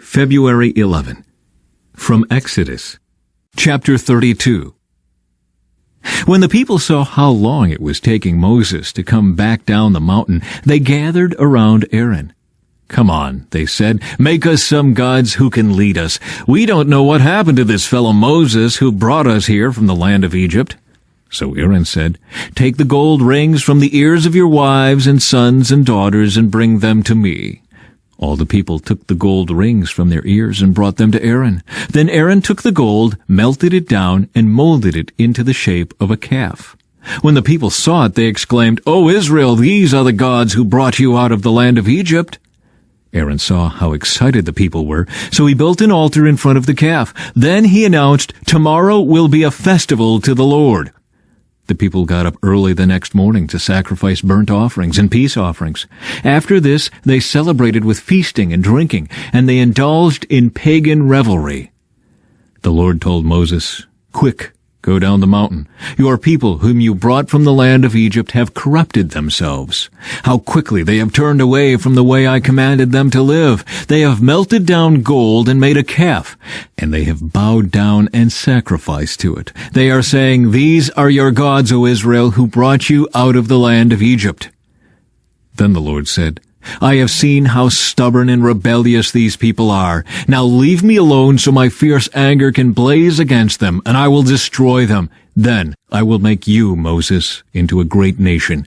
February 11. From Exodus, chapter 32. When the people saw how long it was taking Moses to come back down the mountain, they gathered around Aaron. "Come on," they said, "make us some gods who can lead us. We don't know what happened to this fellow Moses who brought us here from the land of Egypt." So Aaron said, "Take the gold rings from the ears of your wives and sons and daughters and bring them to me." All the people took the gold rings from their ears and brought them to Aaron. Then Aaron took the gold, melted it down, and molded it into the shape of a calf. When the people saw it, they exclaimed, "O Israel, these are the gods who brought you out of the land of Egypt." Aaron saw how excited the people were, so he built an altar in front of the calf. Then he announced, "Tomorrow will be a festival to the Lord." The people got up early the next morning to sacrifice burnt offerings and peace offerings. After this, they celebrated with feasting and drinking, and they indulged in pagan revelry. The Lord told Moses, "Quick, go down the mountain. Your people, whom you brought from the land of Egypt, have corrupted themselves. How quickly they have turned away from the way I commanded them to live. They have melted down gold and made a calf, and they have bowed down and sacrificed to it. They are saying, 'These are your gods, O Israel, who brought you out of the land of Egypt.'" Then the Lord said, "I have seen how stubborn and rebellious these people are. Now leave me alone so my fierce anger can blaze against them, and I will destroy them. Then I will make you, Moses, into a great nation."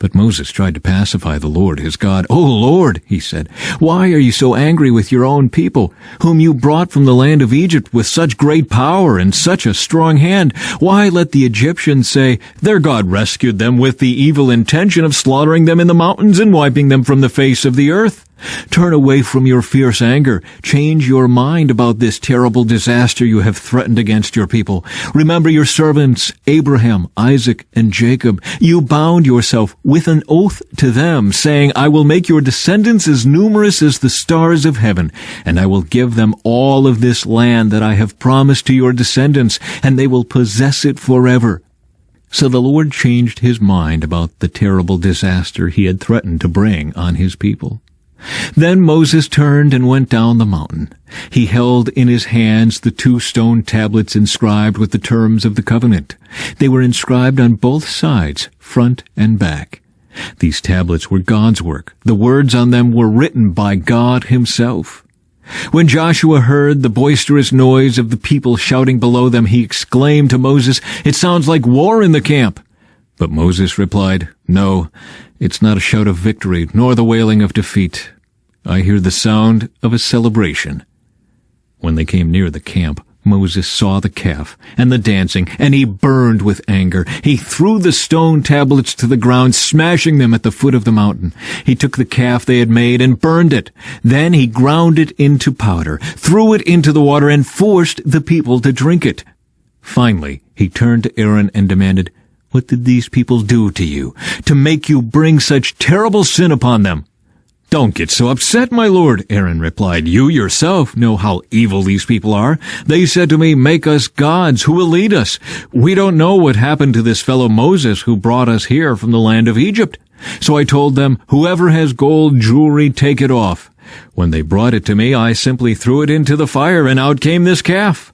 But Moses tried to pacify the Lord, his God. "O Lord," he said, "why are you so angry with your own people, whom you brought from the land of Egypt with such great power and such a strong hand? Why let the Egyptians say, 'Their God rescued them with the evil intention of slaughtering them in the mountains and wiping them from the face of the earth'? Turn away from your fierce anger. Change your mind about this terrible disaster you have threatened against your people. Remember your servants, Abraham, Isaac, and Jacob. You bound yourself with an oath to them, saying, 'I will make your descendants as numerous as the stars of heaven, and I will give them all of this land that I have promised to your descendants, and they will possess it forever.'" So the Lord changed his mind about the terrible disaster he had threatened to bring on his people. Then Moses turned and went down the mountain. He held in his hands the 2 stone tablets inscribed with the terms of the covenant. They were inscribed on both sides, front and back. These tablets were God's work. The words on them were written by God himself. When Joshua heard the boisterous noise of the people shouting below them, he exclaimed to Moses, "It sounds like war in the camp." But Moses replied, "No, it's not a shout of victory, nor the wailing of defeat. I hear the sound of a celebration." When they came near the camp, Moses saw the calf and the dancing, and he burned with anger. He threw the stone tablets to the ground, smashing them at the foot of the mountain. He took the calf they had made and burned it. Then he ground it into powder, threw it into the water, and forced the people to drink it. Finally, he turned to Aaron and demanded, "What did these people do to you, to make you bring such terrible sin upon them?" "Don't get so upset, my lord," Aaron replied. "You yourself know how evil these people are. They said to me, 'Make us gods who will lead us.' We don't know what happened to this fellow Moses who brought us here from the land of Egypt. So I told them, 'Whoever has gold jewelry, take it off.' When they brought it to me, I simply threw it into the fire, and out came this calf."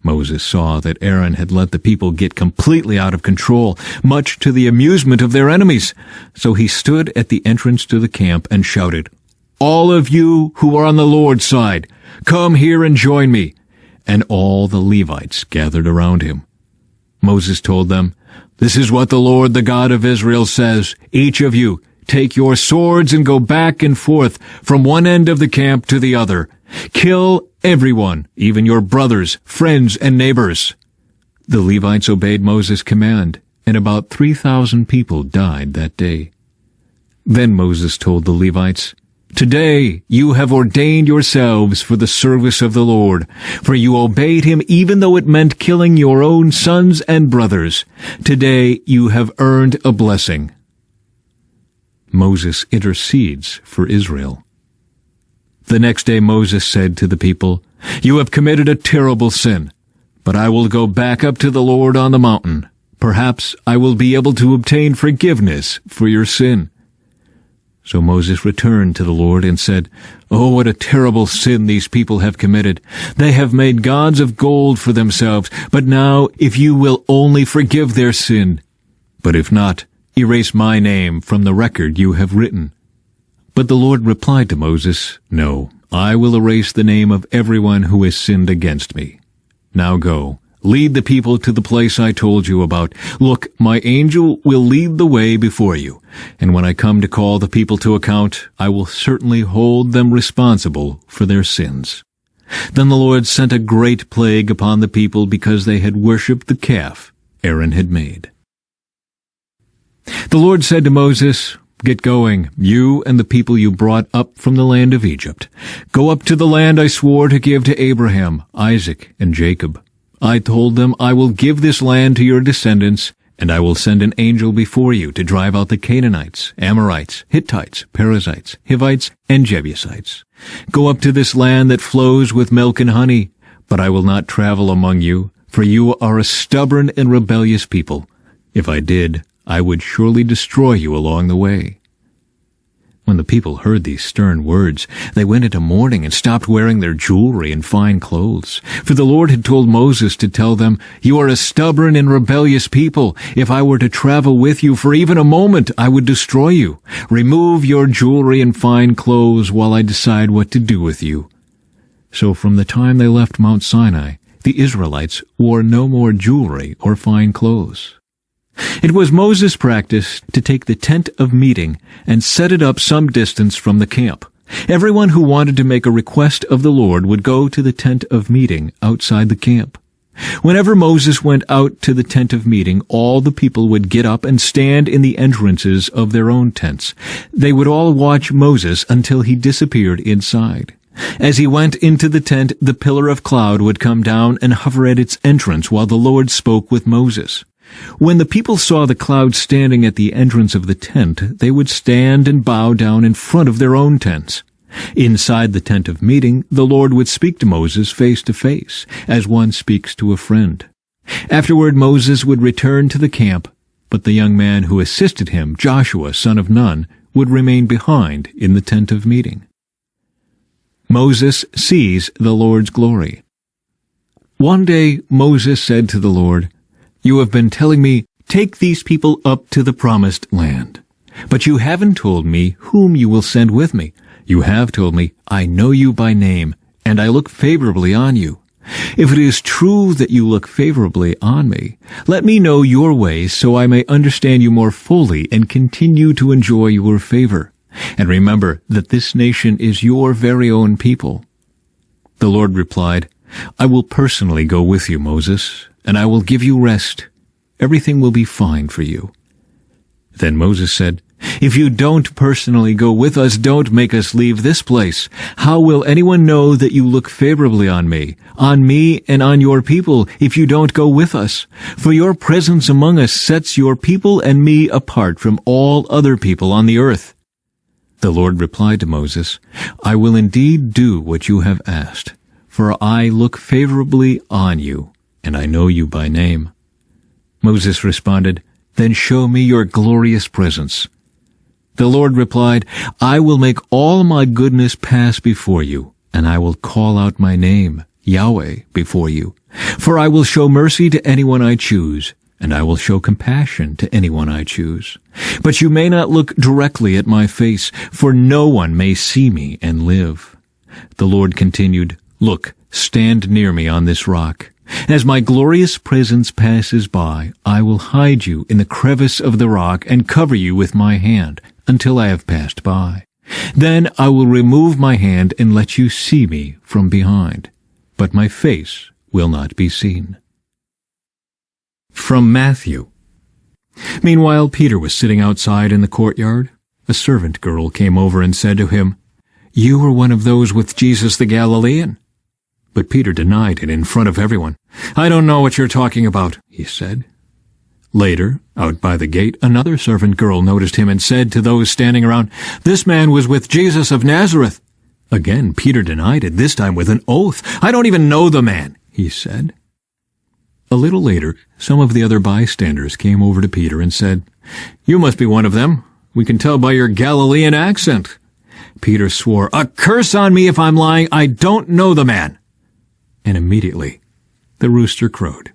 Moses saw that Aaron had let the people get completely out of control, much to the amusement of their enemies. So he stood at the entrance to the camp and shouted, "All of you who are on the Lord's side, come here and join me." And all the Levites gathered around him. Moses told them, "This is what the Lord, the God of Israel, says. Each of you, take your swords and go back and forth from one end of the camp to the other. Kill everyone, even your brothers, friends, and neighbors." The Levites obeyed Moses' command, and about 3,000 people died that day. Then Moses told the Levites, "Today you have ordained yourselves for the service of the Lord, for you obeyed him even though it meant killing your own sons and brothers. Today you have earned a blessing." Moses intercedes for Israel. The next day Moses said to the people, "You have committed a terrible sin, but I will go back up to the Lord on the mountain. Perhaps I will be able to obtain forgiveness for your sin." So Moses returned to the Lord and said, "Oh, what a terrible sin these people have committed! They have made gods of gold for themselves. But now, if you will only forgive their sin, but if not, erase my name from the record you have written." But the Lord replied to Moses, "No, I will erase the name of everyone who has sinned against me. Now go, lead the people to the place I told you about. Look, my angel will lead the way before you, and when I come to call the people to account, I will certainly hold them responsible for their sins." Then the Lord sent a great plague upon the people because they had worshipped the calf Aaron had made. The Lord said to Moses, "Get going, you and the people you brought up from the land of Egypt. Go up to the land I swore to give to Abraham, Isaac, and Jacob. I told them, I will give this land to your descendants, and I will send an angel before you to drive out the Canaanites, Amorites, Hittites, Perizzites, Hivites, and Jebusites. Go up to this land that flows with milk and honey, but I will not travel among you, for you are a stubborn and rebellious people. If I did, I would surely destroy you along the way." When the people heard these stern words, they went into mourning and stopped wearing their jewelry and fine clothes. For the Lord had told Moses to tell them, "You are a stubborn and rebellious people. If I were to travel with you for even a moment, I would destroy you. Remove your jewelry and fine clothes while I decide what to do with you." So from the time they left Mount Sinai, the Israelites wore no more jewelry or fine clothes. It was Moses' practice to take the tent of meeting and set it up some distance from the camp. Everyone who wanted to make a request of the Lord would go to the tent of meeting outside the camp. Whenever Moses went out to the tent of meeting, all the people would get up and stand in the entrances of their own tents. They would all watch Moses until he disappeared inside. As he went into the tent, the pillar of cloud would come down and hover at its entrance while the Lord spoke with Moses. When the people saw the cloud standing at the entrance of the tent, they would stand and bow down in front of their own tents. Inside the tent of meeting, the Lord would speak to Moses face to face, as one speaks to a friend. Afterward, Moses would return to the camp, but the young man who assisted him, Joshua, son of Nun, would remain behind in the tent of meeting. Moses sees the Lord's glory. One day Moses said to the Lord, "You have been telling me, 'Take these people up to the promised land.' But you haven't told me whom you will send with me. You have told me, 'I know you by name, and I look favorably on you.' If it is true that you look favorably on me, let me know your ways so I may understand you more fully and continue to enjoy your favor. And remember that this nation is your very own people." The Lord replied, "I will personally go with you, Moses, and I will give you rest. Everything will be fine for you." Then Moses said, "If you don't personally go with us, don't make us leave this place. How will anyone know that you look favorably on me and on your people, if you don't go with us? For your presence among us sets your people and me apart from all other people on the earth." The Lord replied to Moses, "I will indeed do what you have asked, for I look favorably on you, and I know you by name." Moses responded, "Then show me your glorious presence." The Lord replied, "I will make all my goodness pass before you, and I will call out my name, Yahweh, before you. For I will show mercy to anyone I choose, and I will show compassion to anyone I choose. But you may not look directly at my face, for no one may see me and live." The Lord continued, "Look, stand near me on this rock. As my glorious presence passes by, I will hide you in the crevice of the rock and cover you with my hand until I have passed by. Then I will remove my hand and let you see me from behind, but my face will not be seen." From Matthew. Meanwhile, Peter was sitting outside in the courtyard. A servant girl came over and said to him, "You are one of those with Jesus the Galilean." But Peter denied it in front of everyone. "I don't know what you're talking about," he said. Later, out by the gate, another servant girl noticed him and said to those standing around, "This man was with Jesus of Nazareth." Again, Peter denied it, this time with an oath. "I don't even know the man," he said. A little later, some of the other bystanders came over to Peter and said, "You must be one of them. We can tell by your Galilean accent." Peter swore, "A curse on me if I'm lying. I don't know the man." And immediately the rooster crowed.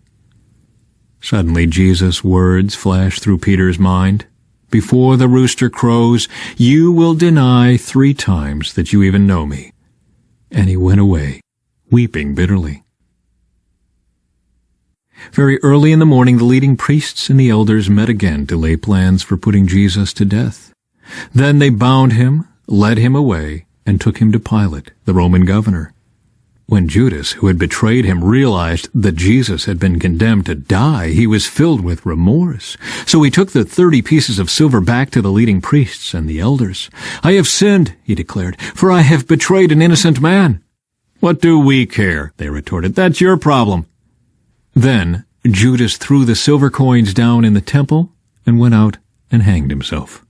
Suddenly Jesus' words flashed through Peter's mind. "Before the rooster crows, you will deny 3 times that you even know me." And he went away, weeping bitterly. Very early in the morning, the leading priests and the elders met again to lay plans for putting Jesus to death. Then they bound him, led him away, and took him to Pilate, the Roman governor. When Judas, who had betrayed him, realized that Jesus had been condemned to die, he was filled with remorse. So he took the 30 pieces of silver back to the leading priests and the elders. "I have sinned," he declared, "for I have betrayed an innocent man." "What do we care?" they retorted. "That's your problem." Then Judas threw the silver coins down in the temple and went out and hanged himself.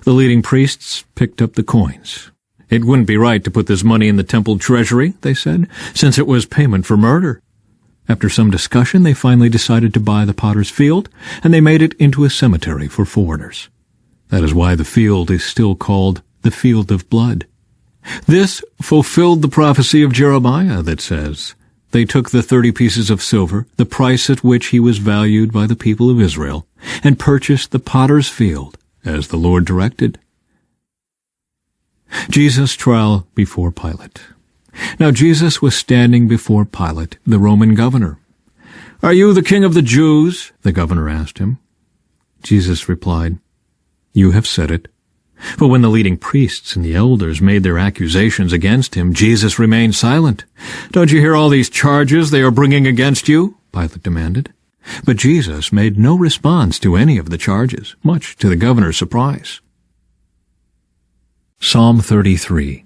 The leading priests picked up the coins. "It wouldn't be right to put this money in the temple treasury," they said, "since it was payment for murder." After some discussion, they finally decided to buy the potter's field, and they made it into a cemetery for foreigners. That is why the field is still called the Field of Blood. This fulfilled the prophecy of Jeremiah that says, "They took the 30 pieces of silver, the price at which he was valued by the people of Israel, and purchased the potter's field, as the Lord directed." Jesus' trial before Pilate. Now Jesus was standing before Pilate, the Roman governor. "Are you the king of the Jews?" the governor asked him. Jesus replied, "You have said it." But when the leading priests and the elders made their accusations against him, Jesus remained silent. "Don't you hear all these charges they are bringing against you?" Pilate demanded. But Jesus made no response to any of the charges, much to the governor's surprise. Psalm 33.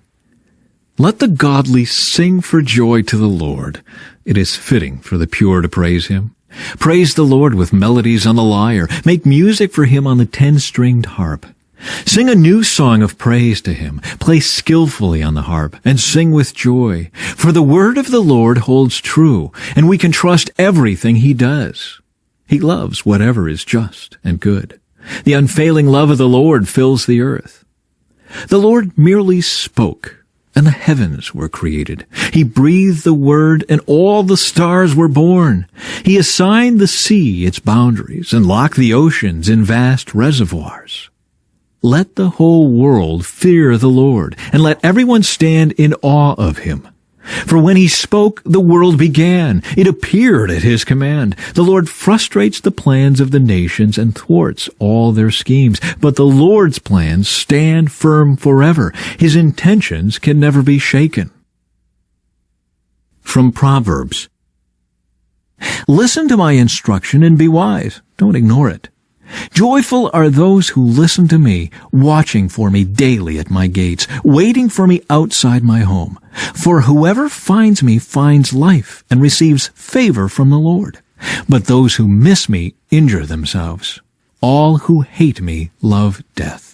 Let the godly sing for joy to the Lord. It is fitting for the pure to praise him. Praise the Lord with melodies on the lyre. Make music for him on the 10-stringed harp. Sing a new song of praise to him. Play skillfully on the harp and sing with joy. For the word of the Lord holds true, and we can trust everything he does. He loves whatever is just and good. The unfailing love of the Lord fills the earth. The Lord merely spoke, and the heavens were created. He breathed the word, and all the stars were born. He assigned the sea its boundaries and locked the oceans in vast reservoirs. Let the whole world fear the Lord, and let everyone stand in awe of him. For when he spoke, the world began. It appeared at his command. The Lord frustrates the plans of the nations and thwarts all their schemes. But the Lord's plans stand firm forever. His intentions can never be shaken. From Proverbs. Listen to my instruction and be wise. Don't ignore it. Joyful are those who listen to me, watching for me daily at my gates, waiting for me outside my home. For whoever finds me finds life and receives favor from the Lord. But those who miss me injure themselves. All who hate me love death.